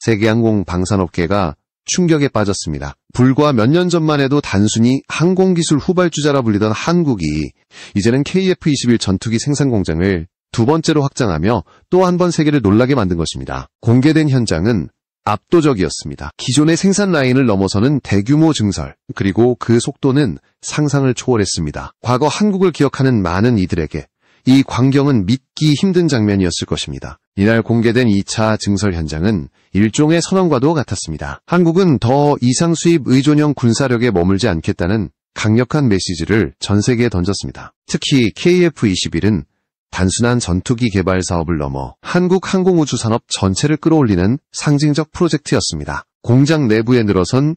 세계 항공 방산업계가 충격에 빠졌습니다. 불과 몇 년 전만 해도 단순히 항공기술 후발주자라 불리던 한국이 이제는 KF-21 전투기 생산 공장을 두 번째로 확장하며 또 한 번 세계를 놀라게 만든 것입니다. 공개된 현장은 압도적이었습니다. 기존의 생산 라인을 넘어서는 대규모 증설, 그리고 그 속도는 상상을 초월했습니다. 과거 한국을 기억하는 많은 이들에게 이 광경은 믿기 힘든 장면이었을 것입니다. 이날 공개된 2차 증설 현장은 일종의 선언과도 같았습니다. 한국은 더 이상 수입 의존형 군사력에 머물지 않겠다는 강력한 메시지를 전 세계에 던졌습니다. 특히 KF-21은 단순한 전투기 개발 사업을 넘어 한국 항공우주 산업 전체를 끌어올리는 상징적 프로젝트였습니다. 공장 내부에 늘어선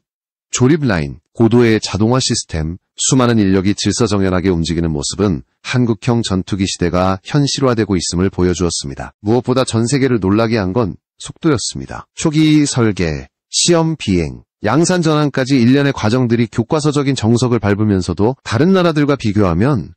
조립 라인, 고도의 자동화 시스템, 수많은 인력이 질서정연하게 움직이는 모습은 한국형 전투기 시대가 현실화되고 있음을 보여주었습니다. 무엇보다 전 세계를 놀라게 한 건 속도였습니다. 초기 설계, 시험 비행, 양산 전환까지 일련의 과정들이 교과서적인 정석을 밟으면서도 다른 나라들과 비교하면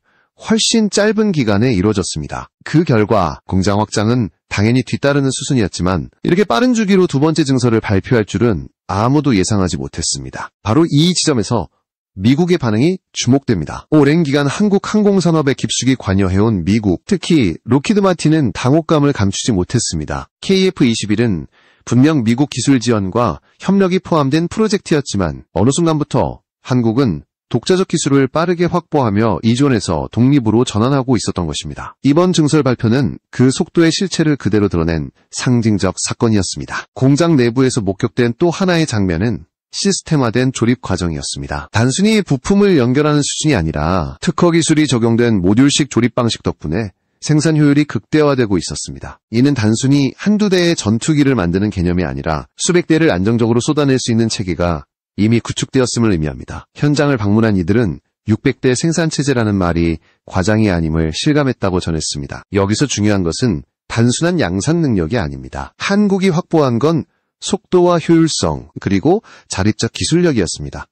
훨씬 짧은 기간에 이루어졌습니다. 그 결과 공장 확장은 당연히 뒤따르는 수순이었지만 이렇게 빠른 주기로 두 번째 증설을 발표할 줄은 아무도 예상하지 못했습니다. 바로 이 지점에서 미국의 반응이 주목됩니다. 오랜 기간 한국 항공산업에 깊숙이 관여해온 미국, 특히 로키드 마틴은 당혹감을 감추지 못했습니다. KF-21은 분명 미국 기술 지원과 협력이 포함된 프로젝트였지만 어느 순간부터 한국은 독자적 기술을 빠르게 확보하며 이존에서 독립으로 전환하고 있었던 것입니다. 이번 증설 발표는 그 속도의 실체를 그대로 드러낸 상징적 사건이었습니다. 공장 내부에서 목격된 또 하나의 장면은 시스템화된 조립 과정이었습니다. 단순히 부품을 연결하는 수준이 아니라 특허 기술이 적용된 모듈식 조립 방식 덕분에 생산 효율이 극대화되고 있었습니다. 이는 단순히 한두 대의 전투기를 만드는 개념이 아니라 수백 대를 안정적으로 쏟아낼 수 있는 체계가 이미 구축되었음을 의미합니다. 현장을 방문한 이들은 600대 생산체제라는 말이 과장이 아님을 실감했다고 전했습니다. 여기서 중요한 것은 단순한 양산 능력이 아닙니다. 한국이 확보한 건 속도와 효율성, 그리고 자립적 기술력이었습니다.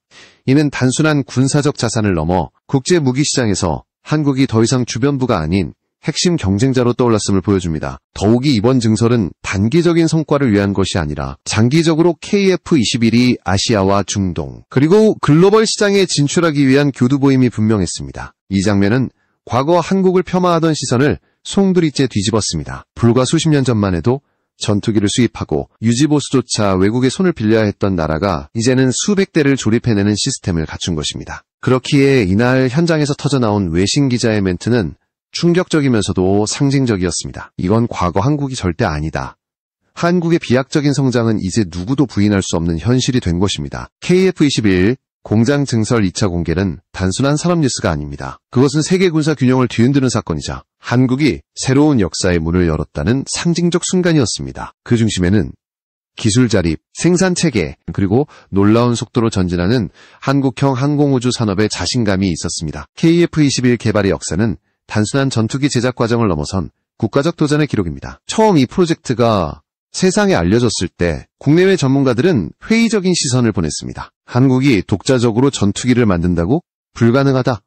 이는 단순한 군사적 자산을 넘어 국제 무기시장에서 한국이 더 이상 주변부가 아닌 핵심 경쟁자로 떠올랐음을 보여줍니다. 더욱이 이번 증설은 단기적인 성과를 위한 것이 아니라 장기적으로 KF-21이 아시아와 중동, 그리고 글로벌 시장에 진출하기 위한 교두보임이 분명했습니다. 이 장면은 과거 한국을 폄하하던 시선을 송두리째 뒤집었습니다. 불과 수십 년 전만 해도 전투기를 수입하고 유지보수조차 외국의 손을 빌려야 했던 나라가 이제는 수백 대를 조립해내는 시스템을 갖춘 것입니다. 그렇기에 이날 현장에서 터져나온 외신 기자의 멘트는 충격적이면서도 상징적이었습니다. 이건 과거 한국이 절대 아니다. 한국의 비약적인 성장은 이제 누구도 부인할 수 없는 현실이 된 것입니다. KF-21 공장 증설 2차 공개는 단순한 산업 뉴스가 아닙니다. 그것은 세계 군사 균형을 뒤흔드는 사건이자 한국이 새로운 역사의 문을 열었다는 상징적 순간이었습니다. 그 중심에는 기술 자립, 생산 체계, 그리고 놀라운 속도로 전진하는 한국형 항공우주 산업의 자신감이 있었습니다. KF-21 개발의 역사는 단순한 전투기 제작 과정을 넘어선 국가적 도전의 기록입니다. 처음 이 프로젝트가 세상에 알려졌을 때 국내외 전문가들은 회의적인 시선을 보냈습니다. 한국이 독자적으로 전투기를 만든다고? 불가능하다.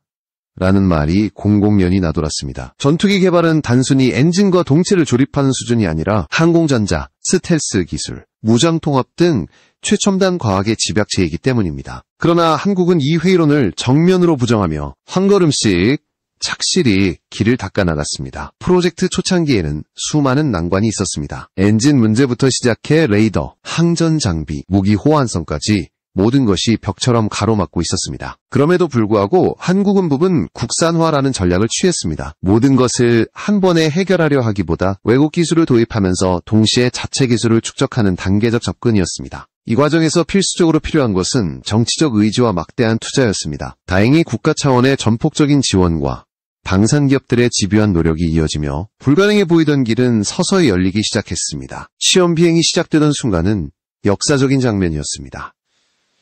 라는 말이 공공연히 나돌았습니다. 전투기 개발은 단순히 엔진과 동체를 조립하는 수준이 아니라 항공전자, 스텔스 기술, 무장통합 등 최첨단 과학의 집약체이기 때문입니다. 그러나 한국은 이 회의론을 정면으로 부정하며 한 걸음씩 착실히 길을 닦아 나갔습니다. 프로젝트 초창기에는 수많은 난관이 있었습니다. 엔진 문제부터 시작해 레이더, 항전 장비, 무기 호환성까지 모든 것이 벽처럼 가로막고 있었습니다. 그럼에도 불구하고 한국은 부분 국산화라는 전략을 취했습니다. 모든 것을 한 번에 해결하려 하기보다 외국 기술을 도입하면서 동시에 자체 기술을 축적하는 단계적 접근이었습니다. 이 과정에서 필수적으로 필요한 것은 정치적 의지와 막대한 투자였습니다. 다행히 국가 차원의 전폭적인 지원과 방산기업들의 집요한 노력이 이어지며 불가능해 보이던 길은 서서히 열리기 시작했습니다. 시험 비행이 시작되던 순간은 역사적인 장면이었습니다.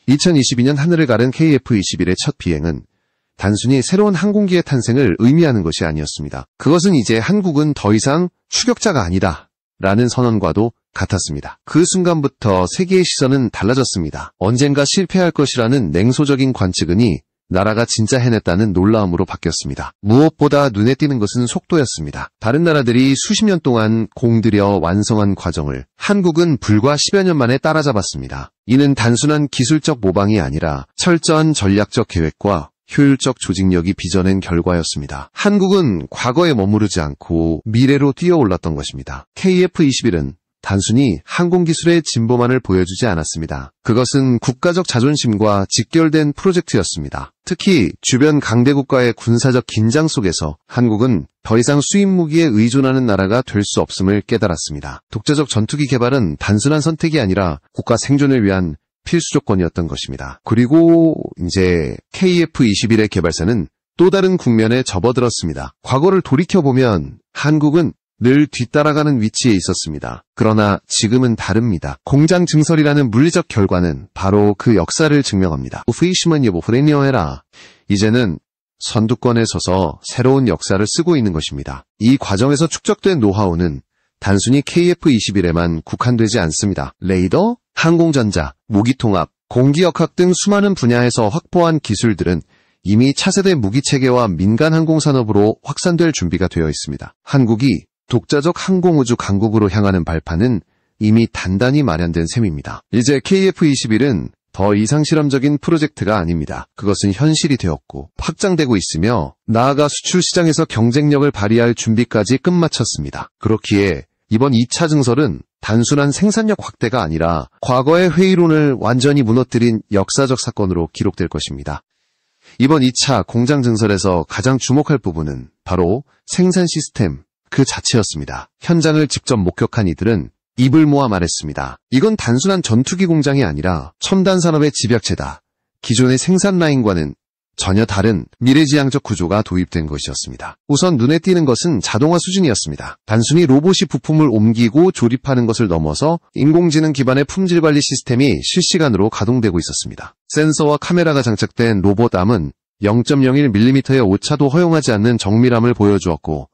2022년 하늘을 가른 KF-21의 첫 비행은 단순히 새로운 항공기의 탄생을 의미하는 것이 아니었습니다. 그것은 이제 한국은 더 이상 추격자가 아니다 라는 선언과도 같았습니다. 그 순간부터 세계의 시선은 달라졌습니다. 언젠가 실패할 것이라는 냉소적인 관측은이 나라가 진짜 해냈다는 놀라움으로 바뀌었습니다. 무엇보다 눈에 띄는 것은 속도였습니다. 다른 나라들이 수십 년 동안 공들여 완성한 과정을 한국은 불과 10여 년 만에 따라잡았습니다. 이는 단순한 기술적 모방이 아니라 철저한 전략적 계획과 효율적 조직력이 빚어낸 결과였습니다. 한국은 과거에 머무르지 않고 미래로 뛰어올랐던 것입니다. KF-21은 단순히 항공기술의 진보만을 보여주지 않았습니다. 그것은 국가적 자존심과 직결된 프로젝트였습니다. 특히 주변 강대국과의 군사적 긴장 속에서 한국은 더 이상 수입 무기에 의존하는 나라가 될 수 없음을 깨달았습니다. 독자적 전투기 개발은 단순한 선택이 아니라 국가 생존을 위한 필수 조건이었던 것입니다. 그리고 이제 KF-21의 개발사는 또 다른 국면에 접어들었습니다. 과거를 돌이켜보면 한국은 늘 뒤따라가는 위치에 있었습니다. 그러나 지금은 다릅니다. 공장 증설이라는 물리적 결과는 바로 그 역사를 증명합니다. 이제는 선두권에 서서 새로운 역사를 쓰고 있는 것입니다. 이 과정에서 축적된 노하우는 단순히 KF-21에만 국한되지 않습니다. 레이더, 항공전자, 무기통합, 공기역학 등 수많은 분야에서 확보한 기술들은 이미 차세대 무기체계와 민간 항공산업으로 확산될 준비가 되어 있습니다. 한국이 독자적 항공우주 강국으로 향하는 발판은 이미 단단히 마련된 셈입니다. 이제 KF-21은 더 이상 실험적인 프로젝트가 아닙니다. 그것은 현실이 되었고 확장되고 있으며 나아가 수출 시장에서 경쟁력을 발휘할 준비까지 끝마쳤습니다. 그렇기에 이번 2차 증설은 단순한 생산력 확대가 아니라 과거의 회의론을 완전히 무너뜨린 역사적 사건으로 기록될 것입니다. 이번 2차 공장 증설에서 가장 주목할 부분은 바로 생산 시스템 그 자체였습니다. 현장을 직접 목격한 이들은 입을 모아 말했습니다. 이건 단순한 전투기 공장이 아니라 첨단 산업의 집약체다. 기존의 생산 라인과는 전혀 다른 미래지향적 구조가 도입된 것이었습니다. 우선 눈에 띄는 것은 자동화 수준이었습니다. 단순히 로봇이 부품을 옮기고 조립하는 것을 넘어서 인공지능 기반의 품질관리 시스템이 실시간으로 가동되고 있었습니다. 센서와 카메라가 장착된 로봇암은 0.01mm의 오차도 허용하지 않는 정밀함을 보여주었고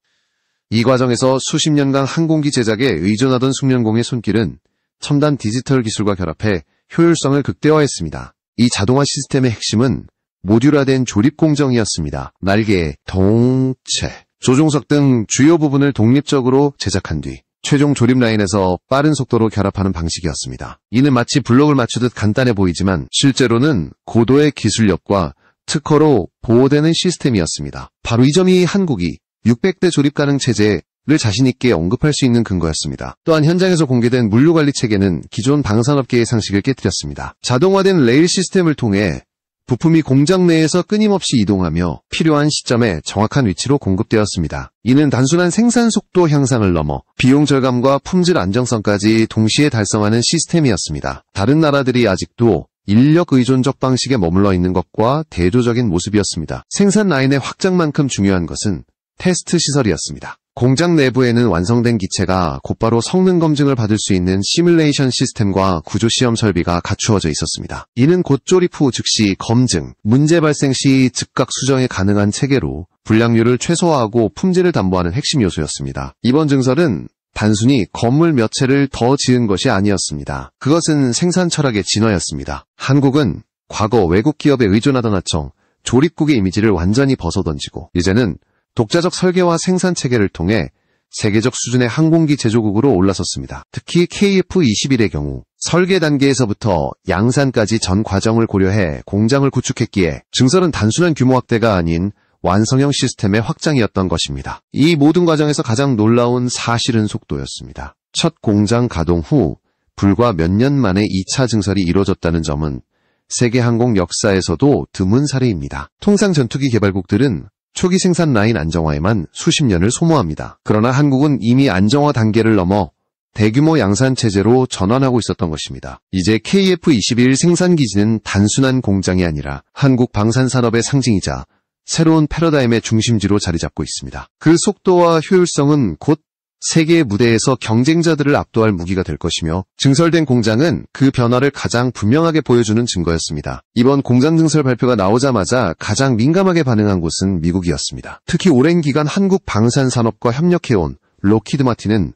이 과정에서 수십 년간 항공기 제작에 의존하던 숙련공의 손길은 첨단 디지털 기술과 결합해 효율성을 극대화했습니다. 이 자동화 시스템의 핵심은 모듈화된 조립 공정이었습니다. 날개, 동체, 조종석 등 주요 부분을 독립적으로 제작한 뒤 최종 조립 라인에서 빠른 속도로 결합하는 방식이었습니다. 이는 마치 블록을 맞추듯 간단해 보이지만 실제로는 고도의 기술력과 특허로 보호되는 시스템이었습니다. 바로 이 점이 한국이 600대 조립 가능 체제를 자신있게 언급할 수 있는 근거였습니다. 또한 현장에서 공개된 물류관리 체계는 기존 방산업계의 상식을 깨뜨렸습니다. 자동화된 레일 시스템을 통해 부품이 공장 내에서 끊임없이 이동하며 필요한 시점에 정확한 위치로 공급되었습니다. 이는 단순한 생산 속도 향상을 넘어 비용 절감과 품질 안정성까지 동시에 달성하는 시스템이었습니다. 다른 나라들이 아직도 인력 의존적 방식에 머물러 있는 것과 대조적인 모습이었습니다. 생산 라인의 확장만큼 중요한 것은 테스트 시설이었습니다. 공장 내부에는 완성된 기체가 곧바로 성능 검증을 받을 수 있는 시뮬레이션 시스템과 구조 시험 설비가 갖추어져 있었습니다. 이는 곧 조립 후 즉시 검증, 문제 발생 시 즉각 수정이 가능한 체계로 불량률을 최소화하고 품질을 담보하는 핵심 요소였습니다. 이번 증설은 단순히 건물 몇 채를 더 지은 것이 아니었습니다. 그것은 생산 철학의 진화였습니다. 한국은 과거 외국 기업에 의존하던 하청, 조립국의 이미지를 완전히 벗어던지고 이제는 독자적 설계와 생산 체계를 통해 세계적 수준의 항공기 제조국으로 올라섰습니다. 특히 KF-21의 경우 설계 단계에서부터 양산까지 전 과정을 고려해 공장을 구축했기에 증설은 단순한 규모 확대가 아닌 완성형 시스템의 확장이었던 것입니다. 이 모든 과정에서 가장 놀라운 사실은 속도였습니다. 첫 공장 가동 후 불과 몇 년 만에 2차 증설이 이루어졌다는 점은 세계 항공 역사에서도 드문 사례입니다. 통상 전투기 개발국들은 초기 생산 라인 안정화에만 수십 년을 소모합니다. 그러나 한국은 이미 안정화 단계를 넘어 대규모 양산 체제로 전환하고 있었던 것입니다. 이제 KF-21 생산기지는 단순한 공장이 아니라 한국 방산산업의 상징이자 새로운 패러다임의 중심지로 자리 잡고 있습니다. 그 속도와 효율성은 곧 세계의 무대에서 경쟁자들을 압도할 무기가 될 것이며 증설된 공장은 그 변화를 가장 분명하게 보여주는 증거였습니다. 이번 공장 증설 발표가 나오자마자 가장 민감하게 반응한 곳은 미국이었습니다. 특히 오랜 기간 한국 방산산업과 협력해온 록히드 마틴은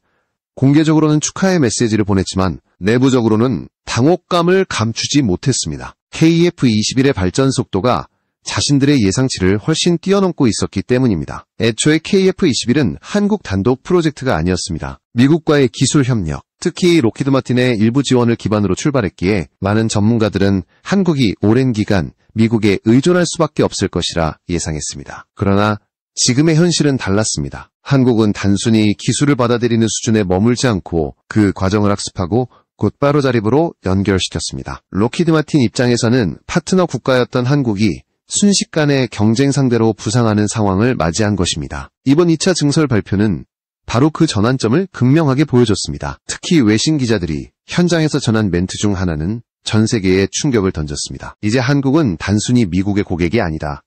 공개적으로는 축하의 메시지를 보냈지만 내부적으로는 당혹감을 감추지 못했습니다. KF-21의 발전 속도가 자신들의 예상치를 훨씬 뛰어넘고 있었기 때문입니다. 애초에 KF-21은 한국 단독 프로젝트가 아니었습니다. 미국과의 기술 협력, 특히 로키드 마틴의 일부 지원을 기반으로 출발했기에 많은 전문가들은 한국이 오랜 기간 미국에 의존할 수밖에 없을 것이라 예상했습니다. 그러나 지금의 현실은 달랐습니다. 한국은 단순히 기술을 받아들이는 수준에 머물지 않고 그 과정을 학습하고 곧바로 자립으로 연결시켰습니다. 로키드 마틴 입장에서는 파트너 국가였던 한국이 순식간에 경쟁 상대로 부상하는 상황을 맞이한 것입니다. 이번 2차 증설 발표는 바로 그 전환점을 극명하게 보여줬습니다. 특히 외신 기자들이 현장에서 전한 멘트 중 하나는 전 세계에 충격을 던졌습니다. 이제 한국은 단순히 미국의 고객이 아니다.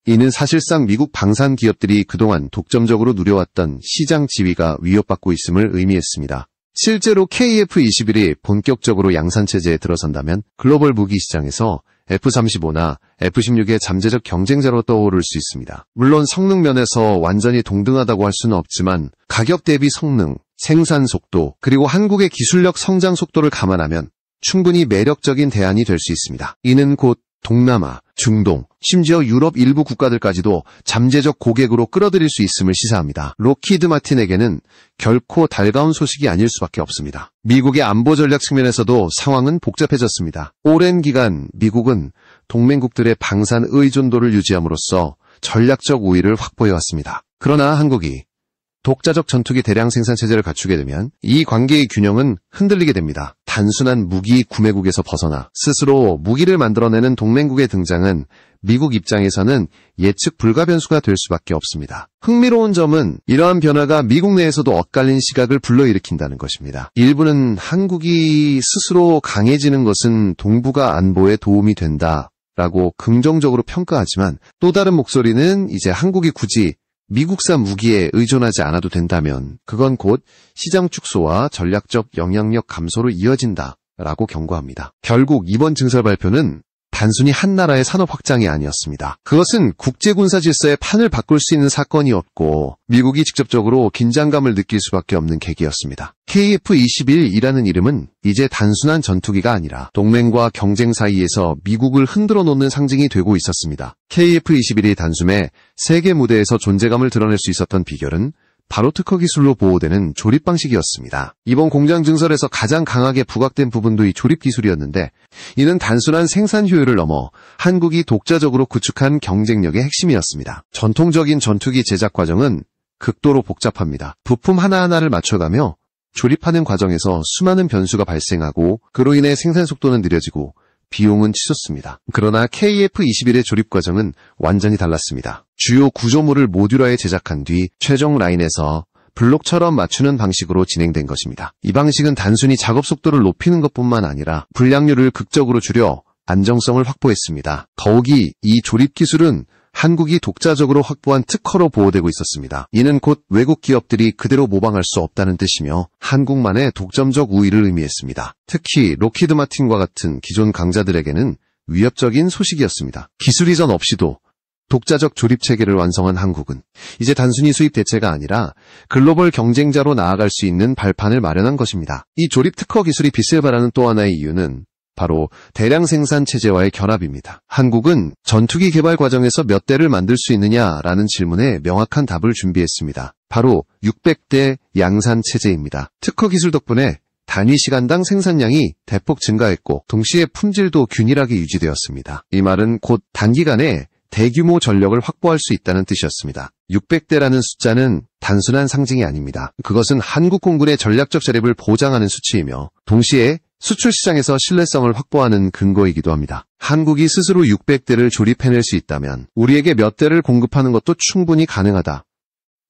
이는 사실상 미국 방산 기업들이 그동안 독점적으로 누려왔던 시장 지위가 위협받고 있음을 의미했습니다. 실제로 KF-21이 본격적으로 양산체제에 들어선다면 글로벌 무기 시장에서 F-35나 F-16의 잠재적 경쟁자로 떠오를 수 있습니다. 물론 성능 면에서 완전히 동등하다고 할 수는 없지만 가격 대비 성능, 생산 속도, 그리고 한국의 기술력 성장 속도를 감안하면 충분히 매력적인 대안이 될 수 있습니다. 이는 곧 동남아, 중동, 심지어 유럽 일부 국가들까지도 잠재적 고객으로 끌어들일 수 있음을 시사합니다. 로키드 마틴에게는 결코 달가운 소식이 아닐 수밖에 없습니다. 미국의 안보 전략 측면에서도 상황은 복잡해졌습니다. 오랜 기간 미국은 동맹국들의 방산 의존도를 유지함으로써 전략적 우위를 확보해왔습니다. 그러나 한국이 독자적 전투기 대량 생산 체제를 갖추게 되면 이 관계의 균형은 흔들리게 됩니다. 단순한 무기 구매국에서 벗어나 스스로 무기를 만들어내는 동맹국의 등장은 미국 입장에서는 예측 불가 변수가 될 수밖에 없습니다. 흥미로운 점은 이러한 변화가 미국 내에서도 엇갈린 시각을 불러일으킨다는 것입니다. 일부는 한국이 스스로 강해지는 것은 동북아 안보에 도움이 된다라고 긍정적으로 평가하지만 또 다른 목소리는 이제 한국이 굳이 미국산 무기에 의존하지 않아도 된다면 그건 곧 시장 축소와 전략적 영향력 감소로 이어진다라고 경고합니다. 결국 이번 증설 발표는 단순히 한 나라의 산업 확장이 아니었습니다. 그것은 국제군사 질서의 판을 바꿀 수 있는 사건이었고 미국이 직접적으로 긴장감을 느낄 수밖에 없는 계기였습니다. KF-21이라는 이름은 이제 단순한 전투기가 아니라 동맹과 경쟁 사이에서 미국을 흔들어 놓는 상징이 되고 있었습니다. KF-21이 단숨에 세계 무대에서 존재감을 드러낼 수 있었던 비결은 바로 특허 기술로 보호되는 조립 방식이었습니다. 이번 공장 증설에서 가장 강하게 부각된 부분도 이 조립 기술이었는데 이는 단순한 생산 효율을 넘어 한국이 독자적으로 구축한 경쟁력의 핵심이었습니다. 전통적인 전투기 제작 과정은 극도로 복잡합니다. 부품 하나하나를 맞춰가며 조립하는 과정에서 수많은 변수가 발생하고 그로 인해 생산 속도는 느려지고 비용은 치솟습니다. 그러나 KF-21의 조립 과정은 완전히 달랐습니다. 주요 구조물을 모듈화해 제작한 뒤 최종 라인에서 블록처럼 맞추는 방식으로 진행된 것입니다. 이 방식은 단순히 작업 속도를 높이는 것뿐만 아니라 불량률을 극적으로 줄여 안정성을 확보했습니다. 더욱이 이 조립 기술은 한국이 독자적으로 확보한 특허로 보호되고 있었습니다. 이는 곧 외국 기업들이 그대로 모방할 수 없다는 뜻이며 한국만의 독점적 우위를 의미했습니다. 특히 로키드 마틴과 같은 기존 강자들에게는 위협적인 소식이었습니다. 기술 이전 없이도 독자적 조립 체계를 완성한 한국은 이제 단순히 수입 대체가 아니라 글로벌 경쟁자로 나아갈 수 있는 발판을 마련한 것입니다. 이 조립 특허 기술이 빛을 발하는 또 하나의 이유는 바로 대량 생산 체제와의 결합입니다. 한국은 전투기 개발 과정에서 몇 대를 만들 수 있느냐라는 질문에 명확한 답을 준비했습니다. 바로 600대 양산 체제입니다. 특허 기술 덕분에 단위 시간당 생산량이 대폭 증가했고 동시에 품질도 균일하게 유지되었습니다. 이 말은 곧 단기간에 대규모 전력을 확보할 수 있다는 뜻이었습니다. 600대라는 숫자는 단순한 상징이 아닙니다. 그것은 한국 공군의 전략적 자립을 보장하는 수치이며 동시에 수출 시장에서 신뢰성을 확보하는 근거이기도 합니다. 한국이 스스로 600대를 조립해낼 수 있다면 우리에게 몇 대를 공급하는 것도 충분히 가능하다.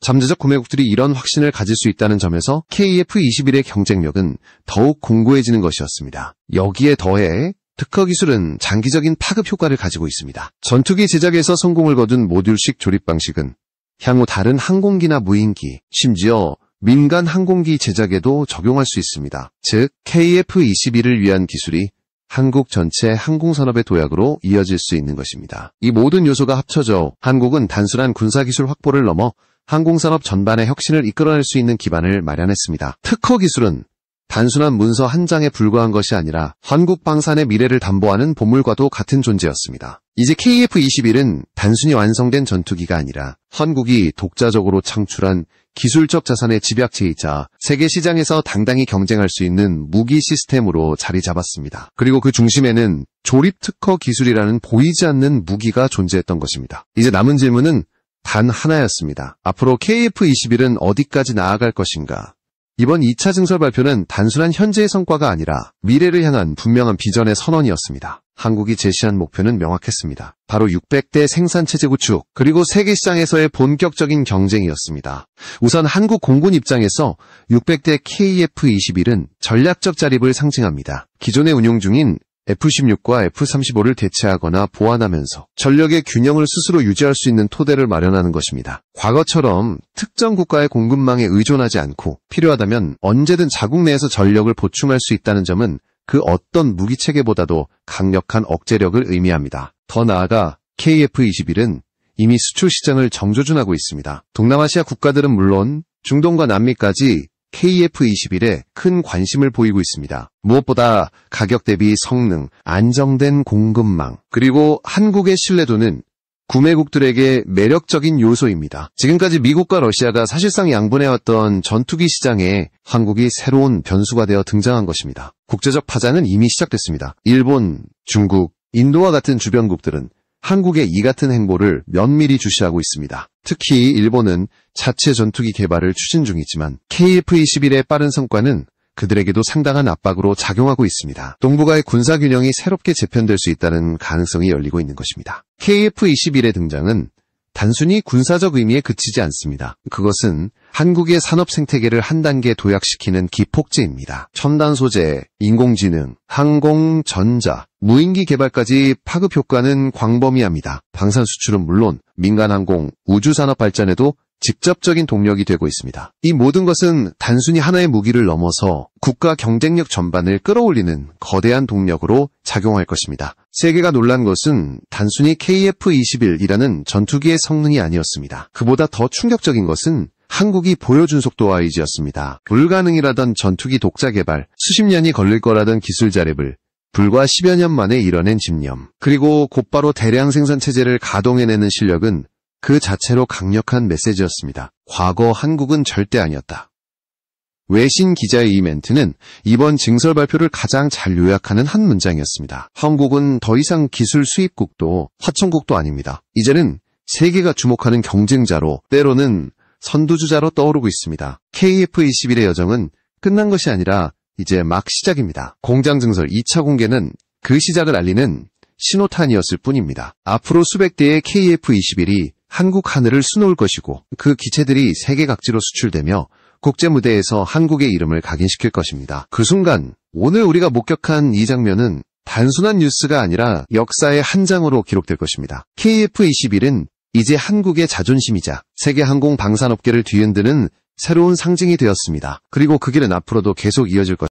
잠재적 구매국들이 이런 확신을 가질 수 있다는 점에서 KF-21의 경쟁력은 더욱 공고해지는 것이었습니다. 여기에 더해 특허 기술은 장기적인 파급 효과를 가지고 있습니다. 전투기 제작에서 성공을 거둔 모듈식 조립 방식은 향후 다른 항공기나 무인기, 심지어 민간 항공기 제작에도 적용할 수 있습니다. 즉, KF-21을 위한 기술이 한국 전체 항공산업의 도약으로 이어질 수 있는 것입니다. 이 모든 요소가 합쳐져 한국은 단순한 군사기술 확보를 넘어 항공산업 전반의 혁신을 이끌어낼 수 있는 기반을 마련했습니다. 특허 기술은 단순한 문서 한 장에 불과한 것이 아니라 한국 방산의 미래를 담보하는 보물과도 같은 존재였습니다. 이제 KF-21은 단순히 완성된 전투기가 아니라 한국이 독자적으로 창출한 기술적 자산의 집약체이자 세계 시장에서 당당히 경쟁할 수 있는 무기 시스템으로 자리 잡았습니다. 그리고 그 중심에는 조립특허 기술이라는 보이지 않는 무기가 존재했던 것입니다. 이제 남은 질문은 단 하나였습니다. 앞으로 KF-21은 어디까지 나아갈 것인가? 이번 2차 증설 발표는 단순한 현재의 성과가 아니라 미래를 향한 분명한 비전의 선언이었습니다. 한국이 제시한 목표는 명확했습니다. 바로 600대 생산체제 구축, 그리고 세계 시장에서의 본격적인 경쟁이었습니다. 우선 한국 공군 입장에서 600대 KF-21은 전략적 자립을 상징합니다. 기존에 운용 중인 F-16과 F-35를 대체하거나 보완하면서 전력의 균형을 스스로 유지할 수 있는 토대를 마련하는 것입니다. 과거처럼 특정 국가의 공급망에 의존하지 않고 필요하다면 언제든 자국 내에서 전력을 보충할 수 있다는 점은 그 어떤 무기체계보다도 강력한 억제력을 의미합니다. 더 나아가 KF-21은 이미 수출 시장을 정조준하고 있습니다. 동남아시아 국가들은 물론 중동과 남미까지 KF-21에 큰 관심을 보이고 있습니다. 무엇보다 가격 대비 성능, 안정된 공급망, 그리고 한국의 신뢰도는 구매국들에게 매력적인 요소입니다. 지금까지 미국과 러시아가 사실상 양분해왔던 전투기 시장에 한국이 새로운 변수가 되어 등장한 것입니다. 국제적 파장은 이미 시작됐습니다. 일본, 중국, 인도와 같은 주변국들은 한국의 이 같은 행보를 면밀히 주시하고 있습니다. 특히 일본은 자체 전투기 개발을 추진 중이지만 KF-21의 빠른 성과는 그들에게도 상당한 압박으로 작용하고 있습니다. 동북아의 군사균형이 새롭게 재편될 수 있다는 가능성이 열리고 있는 것입니다. KF-21의 등장은 단순히 군사적 의미에 그치지 않습니다. 그것은 한국의 산업 생태계를 한 단계 도약시키는 기폭제입니다. 첨단 소재, 인공지능, 항공, 전자, 무인기 개발까지 파급 효과는 광범위합니다. 방산 수출은 물론 민간 항공, 우주산업 발전에도 직접적인 동력이 되고 있습니다. 이 모든 것은 단순히 하나의 무기를 넘어서 국가 경쟁력 전반을 끌어올리는 거대한 동력으로 작용할 것입니다. 세계가 놀란 것은 단순히 KF-21이라는 전투기의 성능이 아니었습니다. 그보다 더 충격적인 것은 한국이 보여준 속도와 의지였습니다. 불가능이라던 전투기 독자 개발, 수십 년이 걸릴 거라던 기술 자립을 불과 10여 년 만에 이뤄낸 집념, 그리고 곧바로 대량 생산 체제를 가동해내는 실력은 그 자체로 강력한 메시지였습니다. 과거 한국은 절대 아니었다. 외신 기자의 이 멘트는 이번 증설 발표를 가장 잘 요약하는 한 문장이었습니다. 한국은 더 이상 기술 수입국도 하청국도 아닙니다. 이제는 세계가 주목하는 경쟁자로, 때로는 선두주자로 떠오르고 있습니다. KF-21의 여정은 끝난 것이 아니라 이제 막 시작입니다. 공장 증설 2차 공개는 그 시작을 알리는 신호탄이었을 뿐입니다. 앞으로 수백 대의 KF-21이 한국 하늘을 수놓을 것이고 그 기체들이 세계 각지로 수출되며 국제 무대에서 한국의 이름을 각인시킬 것입니다. 그 순간 오늘 우리가 목격한 이 장면은 단순한 뉴스가 아니라 역사의 한 장으로 기록될 것입니다. KF-21은 이제 한국의 자존심이자 세계 항공 방산업계를 뒤흔드는 새로운 상징이 되었습니다. 그리고 그 길은 앞으로도 계속 이어질 것입니다.